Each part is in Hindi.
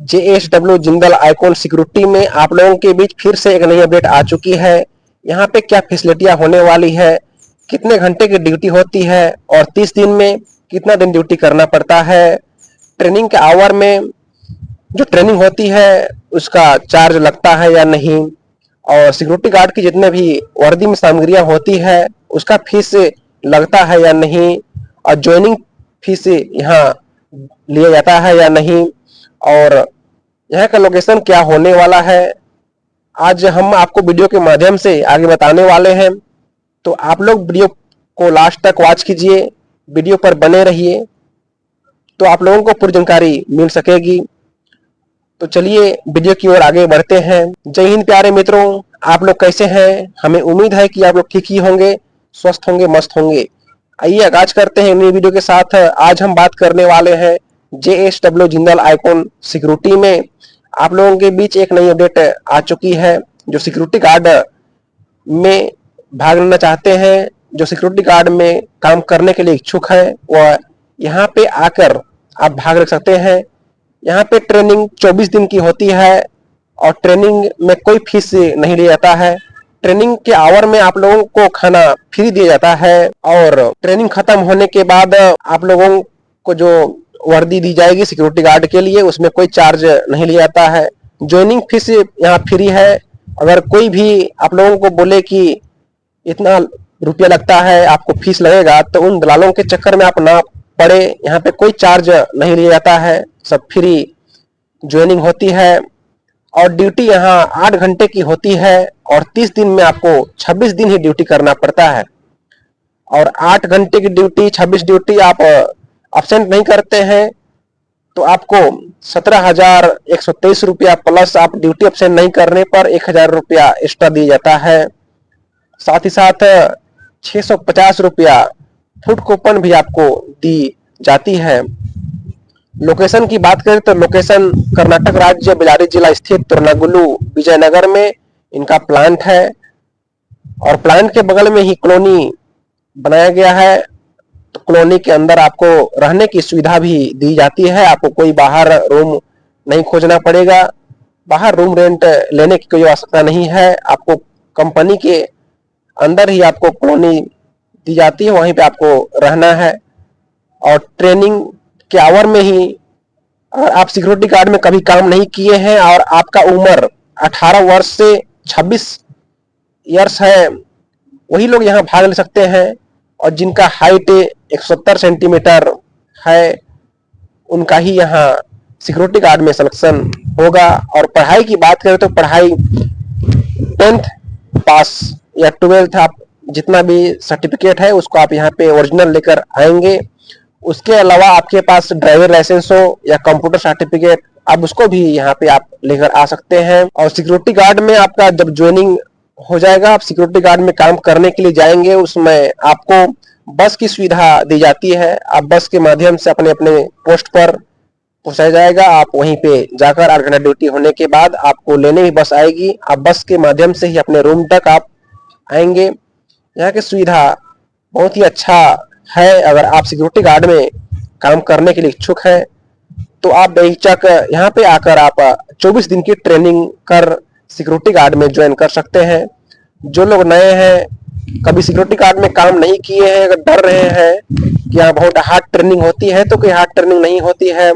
JSW जिंदल आइकॉन सिक्योरिटी में आप लोगों के बीच फिर से एक नई अपडेट आ चुकी है। यहाँ पे क्या फैसिलिटियां होने वाली है, कितने घंटे की ड्यूटी होती है और 30 दिन में कितना दिन ड्यूटी करना पड़ता है, ट्रेनिंग के आवर में जो ट्रेनिंग होती है उसका चार्ज लगता है या नहीं, और सिक्योरिटी गार्ड की जितने भी वर्दी में सामग्रियां होती है उसका फीस लगता है या नहीं, और ज्वाइनिंग फीस यहाँ लिया जाता है या नहीं, और यहाँ का लोकेशन क्या होने वाला है, आज हम आपको वीडियो के माध्यम से आगे बताने वाले हैं। तो आप लोग वीडियो को लास्ट तक वॉच कीजिए, वीडियो पर बने रहिए तो आप लोगों को पूरी जानकारी मिल सकेगी। तो चलिए वीडियो की ओर आगे बढ़ते हैं। जय हिंद प्यारे मित्रों, आप लोग कैसे हैं? हमें उम्मीद है कि आप लोग ठीक ही होंगे, स्वस्थ होंगे, मस्त होंगे। आइए आगाज करते हैं नई वीडियो के साथ। आज हम बात करने वाले हैं JSW जिंदल आइकॉन सिक्योरिटी में आप लोगों के बीच एक नई अपडेट आ चुकी है। जो सिक्योरिटी गार्ड में भाग लेना चाहते हैं, जो सिक्योरिटी गार्ड में काम करने के लिए इच्छुक है, वह यहाँ पे आकर आप भाग ले सकते हैं। यहाँ पे ट्रेनिंग 24 दिन की होती है और ट्रेनिंग में कोई फीस नहीं लिया जाता है। ट्रेनिंग के आवर में आप लोगों को खाना फ्री दिया जाता है और ट्रेनिंग खत्म होने के बाद आप लोगों को जो वर्दी दी जाएगी सिक्योरिटी गार्ड के लिए उसमें कोई चार्ज नहीं लिया जाता है। ज्वाइनिंग फीस यहाँ फ्री है। अगर कोई भी आप लोगों को बोले कि इतना रुपया लगता है, आपको फीस लगेगा, तो उन दलालों के चक्कर में आप ना पड़े। यहाँ पे कोई चार्ज नहीं लिया जाता है, सब फ्री ज्वाइनिंग होती है और ड्यूटी यहाँ 8 घंटे की होती है और 30 दिन में आपको 26 दिन ही ड्यूटी करना पड़ता है। और 8 घंटे की ड्यूटी, 26 ड्यूटी आप अब्सेंट नहीं करते हैं तो आपको 17,123 रुपया प्लस आप ड्यूटी अब्सेंट नहीं करने पर 1,000 रुपया एक्स्ट्रा दिया जाता है। साथ ही साथ 650 रुपया फूड कूपन भी आपको दी जाती है। लोकेशन की बात करें तो लोकेशन कर्नाटक राज्य बेल्लारी जिला स्थित तुरनागुलु विजयनगर में इनका प्लांट है और प्लांट के बगल में ही कॉलोनी बनाया गया है। तो कॉलोनी के अंदर आपको रहने की सुविधा भी दी जाती है। आपको कोई बाहर रूम नहीं खोजना पड़ेगा, बाहर रूम रेंट लेने की कोई आवश्यकता नहीं है। आपको कंपनी के अंदर ही आपको कॉलोनी दी जाती है, वहीं पे आपको रहना है। और ट्रेनिंग के आवर में ही अगर आप सिक्योरिटी गार्ड में कभी काम नहीं किए हैं और आपका उम्र 18 वर्ष से 26 ईयर्स है, वही लोग यहाँ भाग ले सकते हैं। और जिनका हाइट 170 सेंटीमीटर है उनका ही यहाँ सिक्योरिटी गार्ड में सिलेक्शन होगा। और पढ़ाई की बात करें तो पढ़ाई 10th पास या 12th आप जितना भी सर्टिफिकेट है उसको आप यहाँ पे ओरिजिनल लेकर आएंगे। उसके अलावा आपके पास ड्राइवर लाइसेंस हो या कंप्यूटर सर्टिफिकेट, आप उसको भी यहाँ पे आप लेकर आ सकते हैं। और सिक्योरिटी गार्ड में आपका जब ज्वाइनिंग हो जाएगा, आप सिक्योरिटी गार्ड में काम करने के लिए जाएंगे, उसमें आपको बस की सुविधा दी जाती है। आप बस के माध्यम से अपने अपने पोस्ट पर पहुंचाया जाएगा। आप वहीं पे जाकर 8 घंटा ड्यूटी होने के बाद आपको लेने भी बस आएगी। आप बस के माध्यम से ही अपने रूम तक आप आएंगे। यहाँ की सुविधा बहुत ही अच्छा है। अगर आप सिक्योरिटी गार्ड में काम करने के लिए इच्छुक है तो आप बेहिचक यहाँ पे आकर आप 24 दिन की ट्रेनिंग कर सिक्योरिटी गार्ड में ज्वाइन कर सकते हैं। जो लोग नए हैं, कभी सिक्योरिटी गार्ड में काम नहीं किए हैं, अगर डर रहे हैं कि यहाँ बहुत हार्ड ट्रेनिंग होती है, तो कोई हार्ड ट्रेनिंग नहीं होती है।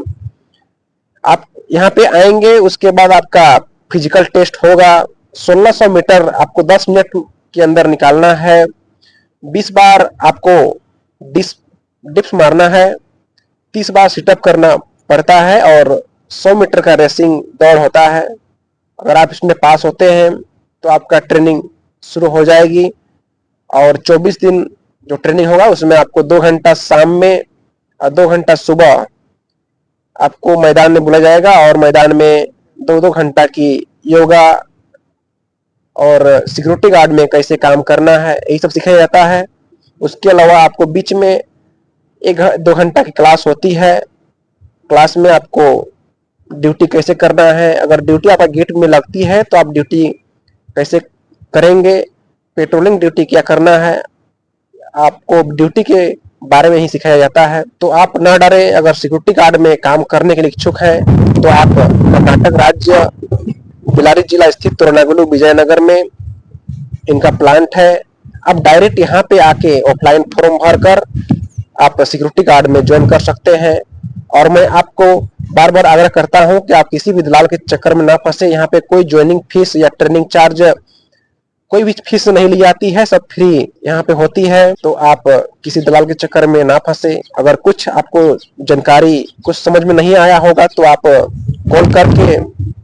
आप यहाँ पे आएंगे, उसके बाद आपका फिजिकल टेस्ट होगा। 1600 मीटर आपको 10 मिनट के अंदर निकालना है। 20 बार आपको डिप्स मारना है, 30 बार सिटअप करना पड़ता है और 100 मीटर का रेसिंग दौड़ होता है। अगर आप इसमें पास होते हैं तो आपका ट्रेनिंग शुरू हो जाएगी। और 24 दिन जो ट्रेनिंग होगा उसमें आपको 2 घंटा शाम में और 2 घंटा सुबह आपको मैदान में बुलाया जाएगा और मैदान में 2-2 घंटा की योगा और सिक्योरिटी गार्ड में कैसे काम करना है यही सब सिखाया जाता है। उसके अलावा आपको बीच में 1-2 घंटा की क्लास होती है। क्लास में आपको ड्यूटी कैसे करना है, अगर ड्यूटी आपका गेट में लगती है तो आप ड्यूटी कैसे करेंगे, पेट्रोलिंग ड्यूटी क्या करना है, आपको ड्यूटी के बारे में ही सिखाया जाता है। तो आप न डरे, अगर सिक्योरिटी गार्ड में काम करने के लिए इच्छुक हैं तो आप कर्नाटक राज्य बेल्लारी जिला स्थित तोरनागुलु विजयनगर में इनका प्लांट है। आप डायरेक्ट यहाँ पे आके ऑफलाइन फॉर्म भरकर आप सिक्योरिटी गार्ड में ज्वाइन कर सकते हैं। और मैं आपको बार बार आग्रह करता हूं कि आप किसी भी दलाल के चक्कर में ना फंसे। यहाँ पे कोई ज्वाइनिंग फीस या ट्रेनिंग चार्ज कोई भी फीस नहीं ली जाती है, सब फ्री यहाँ पे होती है। तो आप किसी दलाल के चक्कर में ना फंसे। अगर कुछ आपको जानकारी कुछ समझ में नहीं आया होगा तो आप कॉल करके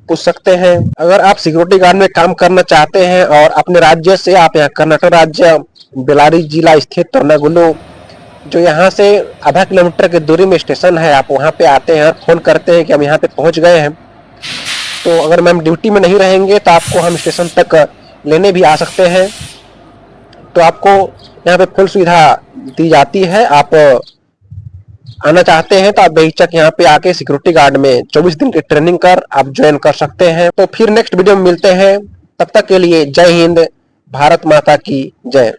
पूछ सकते हैं। अगर आप सिक्योरिटी गार्ड में काम करना चाहते हैं और अपने राज्य से, आप यहाँ कर्नाटक राज्य बेल्लारी जिला स्थित तोरनागुलु, जो यहाँ से आधा किलोमीटर की दूरी में स्टेशन है, आप वहाँ पे आते हैं और फोन करते हैं कि हम यहाँ पे पहुँच गए हैं। तो अगर मैम ड्यूटी में नहीं रहेंगे तो आपको हम स्टेशन तक लेने भी आ सकते हैं। तो आपको यहाँ पे फुल सुविधा दी जाती है। आप आना चाहते हैं तो आप बेहिचक यहाँ पे आके सिक्योरिटी गार्ड में 24 दिन की ट्रेनिंग कर आप ज्वाइन कर सकते हैं। तो फिर नेक्स्ट वीडियो में मिलते हैं, तब तक के लिए जय हिंद, भारत माता की जय।